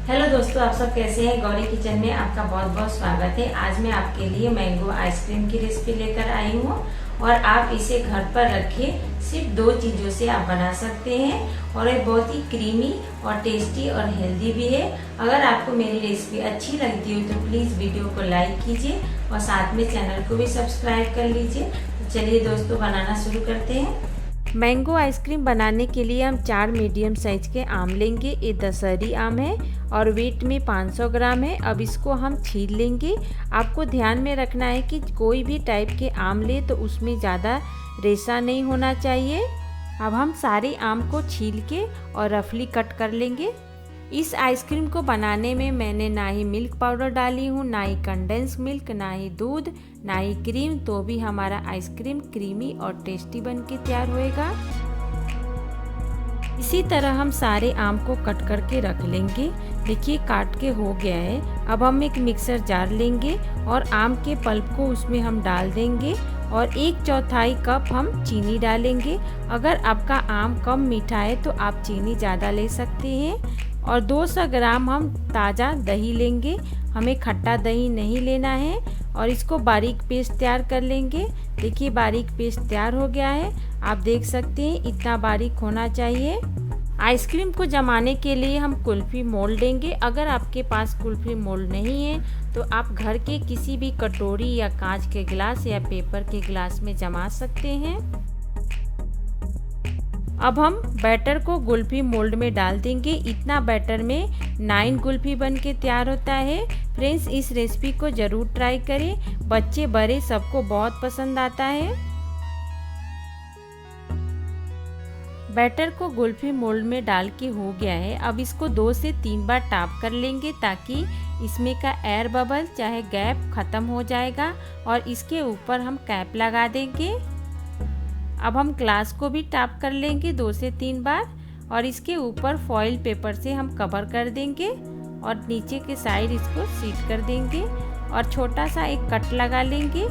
Hello दोस्तों, आप सब कैसे हैं। गौरी किचन में आपका बहुत बहुत स्वागत है। आज मैं आपके लिए मैंगो आइसक्रीम की रेसिपी लेकर आई हूँ और आप इसे घर पर रखे सिर्फ 2 चीज़ों से आप बना सकते हैं और ये बहुत ही क्रीमी और टेस्टी और हेल्दी भी है। अगर आपको मेरी रेसिपी अच्छी लगती हो तो प्लीज़ वीडियो को लाइक कीजिए और साथ में चैनल को भी सब्सक्राइब कर लीजिए। तो चलिए दोस्तों, बनाना शुरू करते हैं। मैंगो आइसक्रीम बनाने के लिए हम 4 मीडियम साइज के आम लेंगे। ये दशहरी आम है और वेट में 500 ग्राम है। अब इसको हम छील लेंगे। आपको ध्यान में रखना है कि कोई भी टाइप के आम ले तो उसमें ज़्यादा रेशा नहीं होना चाहिए। अब हम सारे आम को छील के और रफली कट कर लेंगे। इस आइसक्रीम को बनाने में मैंने ना ही मिल्क पाउडर डाली हूँ, ना ही कंडेंस मिल्क, ना ही दूध, ना ही क्रीम, तो भी हमारा आइसक्रीम क्रीमी और टेस्टी बन के तैयार होएगा। इसी तरह हम सारे आम को कट करके रख लेंगे। देखिए काट के हो गया है। अब हम एक मिक्सर जार लेंगे और आम के पल्प को उसमें हम डाल देंगे और 1/4 कप हम चीनी डालेंगे। अगर आपका आम कम मीठा है तो आप चीनी ज़्यादा ले सकते हैं। और 200 ग्राम हम ताज़ा दही लेंगे। हमें खट्टा दही नहीं लेना है और इसको बारीक पेस्ट तैयार कर लेंगे। देखिए बारीक पेस्ट तैयार हो गया है। आप देख सकते हैं इतना बारीक होना चाहिए। आइसक्रीम को जमाने के लिए हम कुल्फ़ी मोल्ड लेंगे। अगर आपके पास कुल्फ़ी मोल्ड नहीं है तो आप घर के किसी भी कटोरी या कांच के गिलास या पेपर के गिलास में जमा सकते हैं। अब हम बैटर को कुल्फ़ी मोल्ड में डाल देंगे। इतना बैटर में 9 कुल्फ़ी बन के तैयार होता है। फ्रेंड्स, इस रेसिपी को ज़रूर ट्राई करें। बच्चे बड़े सबको बहुत पसंद आता है। बैटर को कुल्फ़ी मोल्ड में डाल के हो गया है। अब इसको 2 से 3 बार टैप कर लेंगे ताकि इसमें का एयर बबल चाहे गैप ख़त्म हो जाएगा और इसके ऊपर हम कैप लगा देंगे। अब हम ग्लास को भी टैप कर लेंगे 2 से 3 बार और इसके ऊपर फॉइल पेपर से हम कवर कर देंगे और नीचे के साइड इसको सीट कर देंगे और छोटा सा एक कट लगा लेंगे।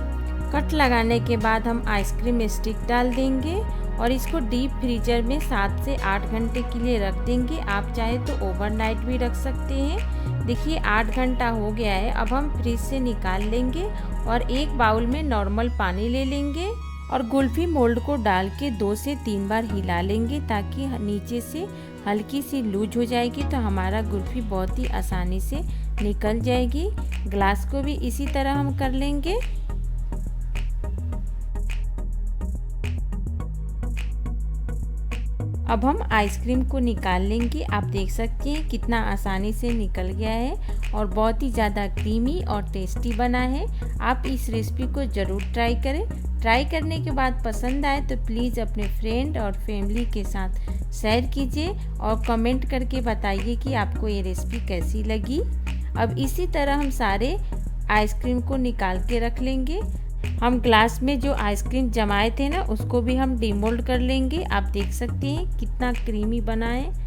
कट लगाने के बाद हम आइसक्रीम स्टिक डाल देंगे और इसको डीप फ्रीजर में 7 से 8 घंटे के लिए रख देंगे। आप चाहे तो ओवरनाइट भी रख सकते हैं। देखिए 8 घंटा हो गया है। अब हम फ्रिज से निकाल लेंगे और एक बाउल में नॉर्मल पानी ले लेंगे और कुल्फ़ी मोल्ड को डाल के 2 से 3 बार हिला लेंगे ताकि नीचे से हल्की सी लूज हो जाएगी तो हमारा कुल्फ़ी बहुत ही आसानी से निकल जाएगी। ग्लास को भी इसी तरह हम कर लेंगे। अब हम आइसक्रीम को निकाल लेंगे। आप देख सकते हैं कितना आसानी से निकल गया है और बहुत ही ज़्यादा क्रीमी और टेस्टी बना है। आप इस रेसिपी को ज़रूर ट्राई करें। ट्राई करने के बाद पसंद आए तो प्लीज़ अपने फ्रेंड और फैमिली के साथ शेयर कीजिए और कमेंट करके बताइए कि आपको ये रेसिपी कैसी लगी। अब इसी तरह हम सारे आइसक्रीम को निकाल के रख लेंगे। हम ग्लास में जो आइसक्रीम जमाए थे ना उसको भी हम डीमोल्ड कर लेंगे। आप देख सकते हैं कितना क्रीमी बना है।